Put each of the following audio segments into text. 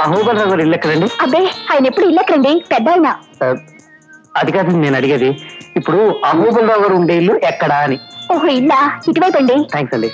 అహోబలరావు గారు ఇల్లు ఎక్కడండి? అబ్బే ఆయన ఎప్పుడు ఇల్లు ఎక్కడండి, పెద్ద ఆయన. అది కాదండి నేను అడిగేది, ఇప్పుడు అహోబలరావు గారు ఉండే ఇల్లు ఎక్కడా అని. ఓహో ఇల్లా, ఇటువైపు అండి. థ్యాంక్స్ అండి.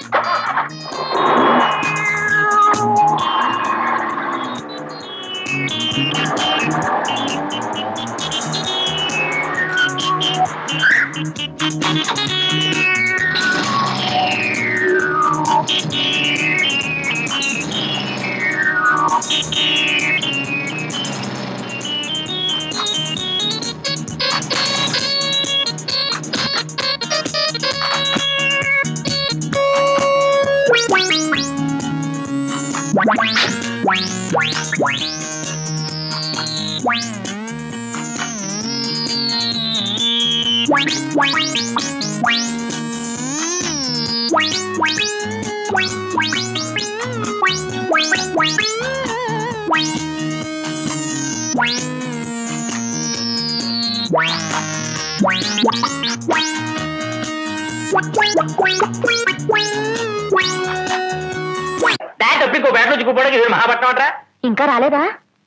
మహాపట్నం అంటారా? ఇంకా రాలేదా?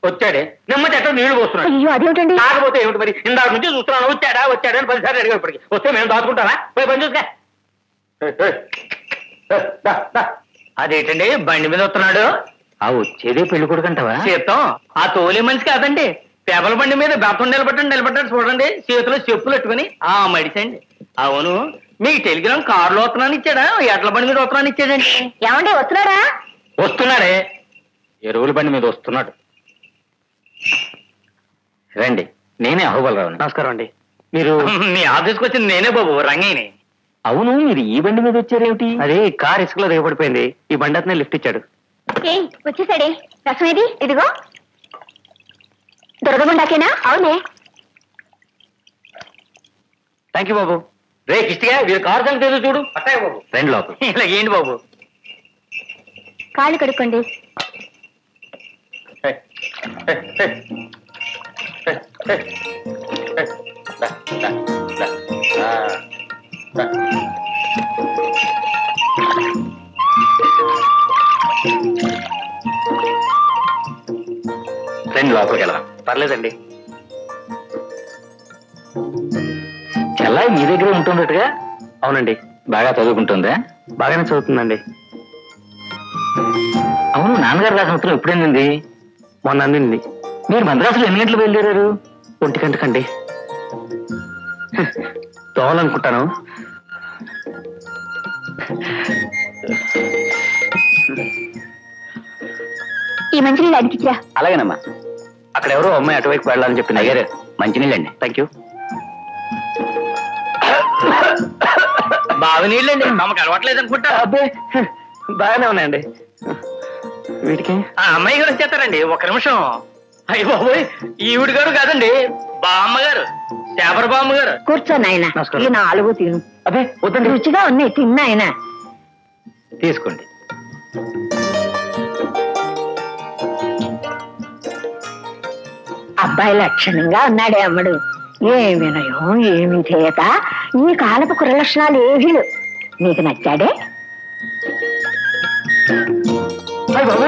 వచ్చాడే, నిమ్మ చెట్టు నీళ్లు పోస్తున్నాడు. అయ్యో అదేమిటండి? కాకపోతే ఏమిటి మరి, ఇందాక నుంచి చూస్తున్నాను వచ్చాడా వచ్చాడా అని 10 సార్లు అడిగా. ఇప్పటికి వస్తే మేము దాచుకుంటారా? పోయి పని చూసుకా. అదేంటండి బండి మీద వస్తున్నాడు? ఆ వచ్చేదే పెళ్లి కొడుకంటావా? చేద్దాం. ఆ తోలే మనిషి కాదండి, పేపల బండి మీద బెత్తం నిలబడ్డాడు చూడండి, చేతిలో చెప్పులు పెట్టుకుని. ఆ మడిసండి. అవును, మీకు టెలిగ్రామ్ కారులో వస్తున్నాను ఇచ్చాడా, ఎడ్ల బండి మీద వస్తున్నాను ఇచ్చాడండి? ఏమండి వస్తున్నారా? వస్తున్నాడే, ఎరువుల బండి మీద వస్తున్నాడు. రండి, నేనే అహోబలరావు. నమస్కారం అండి. మీరు మీ ఆఫీస్కి వచ్చింది నేనే బాబు, రంగయ్యని. అవును, మీరు ఈ బండి మీద వచ్చారేమిటి? అదే కార్ ఇసుకలో దిగబడిపోయింది, ఈ బండి అతనే లిఫ్ట్ ఇచ్చాడు. వచ్చేసాడే. రసం ఏది? ఇదిగో. దొరకగుండాకేనా? అవునే. థ్యాంక్ యూ బాబు. రే కిష్టిగా, వీరు కారు సంగతి ఏదో చూడు. అట్టాయి బాబు, రెండు లోపల. ఇలా ఏంటి బాబు? కాళ్ళు కడుక్కోండి. రెండు లోపలికి వెళ్దాం. పర్లేదండి. చెల్లాయి మీ దగ్గరే ఉంటున్నట్టుగా? అవునండి. బాగా చదువుకుంటుందా? బాగానే చదువుతుందండి. అవును, నాన్నగారు రాసిన ఉత్తరం ఎప్పుడైంది? మొన్న అందింది. మీరు మద్రాసులో ఎన్ని గంటలు బయలుదేరారు? 1 గంటకండి. తోవాలనుకుంటాను. ఈ మంచినీళ్ళు అడిగిచ్చా. అలాగేనమ్మా. అక్కడ ఎవరో అమ్మాయి అటువైపు వెళ్ళాలని చెప్పింది. అయ్యారు, మంచినీళ్ళండి. Thank you. బావి నీళ్ళండి, మమ్మకి అలవాట్లేదు అనుకుంటా. అబ్బే బాగానే ఉన్నాయండి. వీటికి ఆ అమ్మాయి గారు వచ్చేస్తారండి. 1 నిమిషం. అయ్య బాబోయ్, ఈవిడి గారు కాదండి, బామ్మగారు, శేపర బామ్మగారు. కూర్చోండి ఆయన. ఈ 4 తిను. అదే వద్దండి, రుచిగా ఉన్నాయి, తిన్నా ఆయన. తీసుకోండి. అబ్బాయి లక్షణంగా ఉన్నాడే అమ్మడు. ఏమి వినయం, ఏమి చేత, ఈ కాలపు కురలక్షణాలు ఏవీ నీకు నచ్చాడే?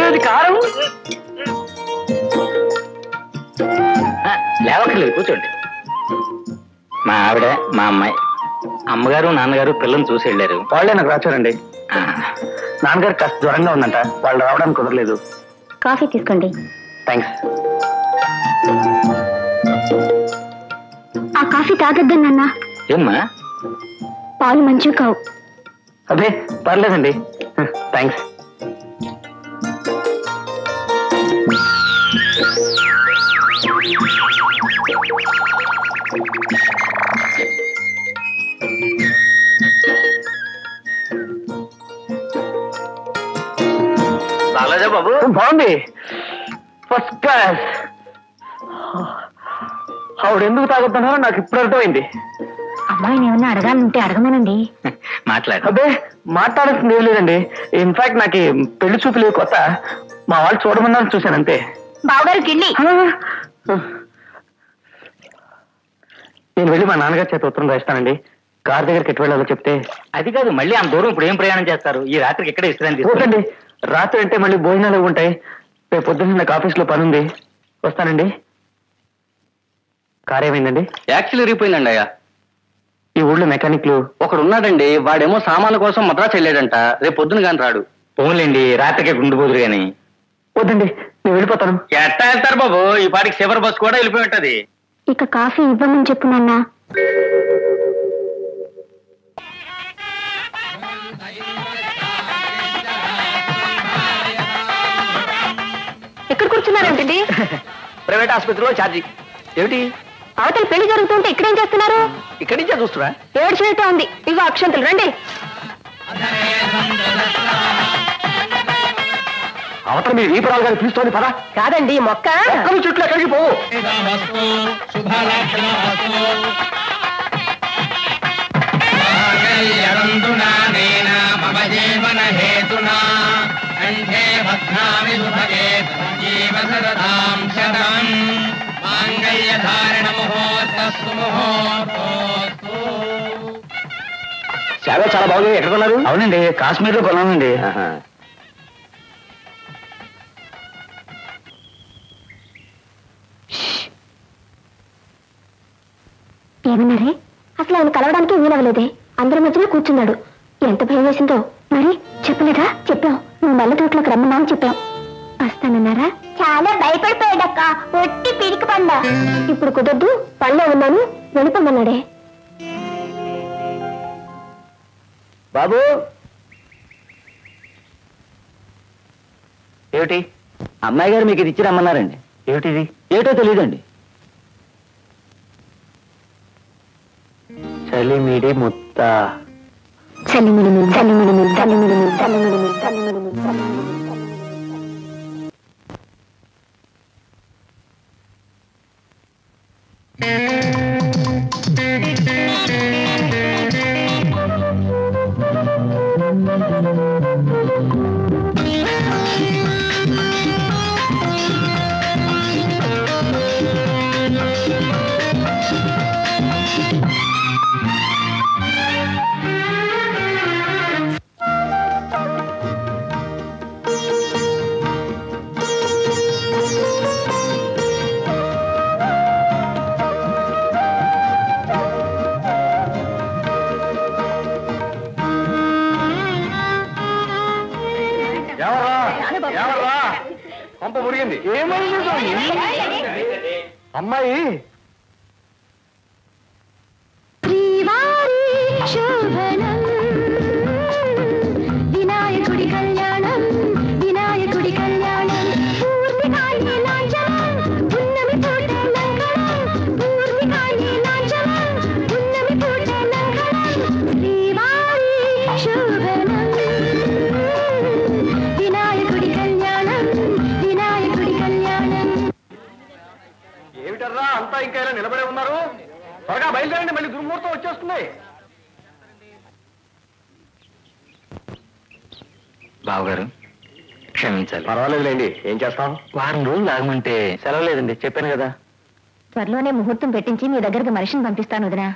అది కారం. లేవక్కర్లేదు, కూర్చోండి. మా ఆవిడ, మా అమ్మాయి, అమ్మగారు నాన్నగారు పిల్లల్ని చూసి వెళ్ళారు. వాళ్ళే నాకు రాచారండి. నాన్నగారు కాస్త జ్వరంగా ఉందంట, వాళ్ళు రావడానికి కుదరలేదు. కాఫీ తీసుకోండి. థ్యాంక్స్. ఆ కాఫీ తాగొద్దన్నా. ఏమ్మా? పాలు మంచివి కావు. అదే పర్లేదండి, థ్యాంక్స్. బాలాజా బాబు, బాగుంది, ఫస్ట్ క్లాస్. ఆవిడ ఎందుకు తాగుతున్నారో నాకు ఇప్పుడు అర్థమైంది. అమ్మాయిని ఏమన్నా అడగాలంటే అడగమనండి. మాట్లాడు. అదే మాట్లాడాల్సింది ఏం లేదండి. ఇన్ఫాక్ట్ నాకు పెళ్లి చూపులు కొత్త, మా వాళ్ళు చూడమన్నారు, చూశాను అంతే. బావగారికి వెళ్ళి నేను వెళ్ళి మా నాన్నగారి చేత ఉత్తరం రాస్తానండి. కార్ దగ్గరికి ఎటు వెళ్ళాలో చెప్తే. అది కాదు, మళ్ళీ అంత దూరం ఇప్పుడు ఏం ప్రయాణం చేస్తారు? ఈ రాత్రికి ఎక్కడ విశ్రాంతి తీసుకోండి. రాత్రి అంటే మళ్ళీ భోజనాలు ఉంటాయి, రేపు పొద్దున్న నాకు ఆఫీస్లో పని ఉంది, వస్తానండి. కార్ ఏమైందండి? యాక్చువల్ ఇరిగిపోయిందండి అయ్యా. ఈ ఊళ్ళో మెకానిక్లు ఒకడు ఉన్నాడండి, వాడేమో సామాన్ల కోసం మద్రాసు వెళ్ళాడంట. రేపు పొద్దున కానీ రాడు. పోన్లేండి, రాత్రికే గుండు పోదురు గాని. వద్దండి, నేను వెళ్ళిపోతాను. ఎట్టా వెళ్తారు బాబు, ఈ పాటికి చివరి బస్సు కూడా వెళ్ళిపోయి ఉంటది. ఇక కాఫీ ఇవ్వమని చెప్పు నాన్న. ఎక్కడ కూర్చున్నారండి? ప్రైవేట్ ఆసుపత్రిలో ఛార్జీ. ఏమిటి? అవతల పెళ్లి జరుగుతుంటే ఇక్కడేం చేస్తున్నారు? ఇక్కడి నుంచే చూస్తున్నా. ఏడ్చినట్టు ఉంది. ఇగో అక్షంతలు, రండి. అవతల మీ వీపరాలు గారు పిలుస్తోంది పదా. కాదండి, మొక్క చుట్టూ ఎక్కడికి పోవు. చాలా చాలా బాగుంది. ఎక్కడ కొన్నారు? అవునండి, కాశ్మీర్లో కొన్నానండి. ఏమన్నారే? అసలు ఆయన కలవడానికి వీలవలేదే. అందరి మధ్యలో కూర్చున్నాడు. ఎంత భయం వేసిందో. మరి చెప్పలేదా? చెప్పాం. నువ్వు మల్ల తోటలోకి రమ్మన్నా అని చెప్పాం. వస్తానన్నారా? చాలా భయపడిపోయాడక్క. ఒట్టి పిరికి పండ. ఇప్పుడు కుదరదు, పనిలో ఉన్నాను, వెళ్ళిపోమన్నాడే. బాబు, ఏమిటి? అమ్మాయి గారు మీకు ఇది ఇచ్చి రమ్మన్నారండి. ఏమిటిది? ఏటో తెలియదండి. చలిమిడి ముత్త. చలిమిడి ముద్ద, చలిమిడి ముద్ద, చలిమిడి ముద్ద, చలిమిడి ముద్ద, చలిమిడి ముద్ద, చలిమిడి ముద్ద. పంప మురిగింది. ఏమైంది అమ్మాయి? వినాయకుడి కళ్యాణం, వినాయకుడి కళ్యాణం. పూర్తికాయే నాంచలం, ఉన్నమి పూటే లంకణం. పూర్తికాయే నాంచలం, ఉన్నమి పూటే లంకణం. శ్రీవారి శోభనం, వినాయకుడి కళ్యాణం, వినాయకుడి కళ్యాణం. ఏమిటర్రా అంతా ఇంకా ఇలా నిలబడే ఉన్నారు? త్వరగా బయలుదేరండి, మళ్ళీ దుర్ముహూర్తం వచ్చేస్తుంది. బావగారు క్షమించాలి. పర్వాలేదులేండి, ఏం చేస్తాం? వారం రోజులు ఆగమంటే సెలవు లేదండి, చెప్పాను కదా. త్వరలోనే ముహూర్తం పెట్టించి మీ దగ్గరికి మనిషిని పంపిస్తాను వదినా.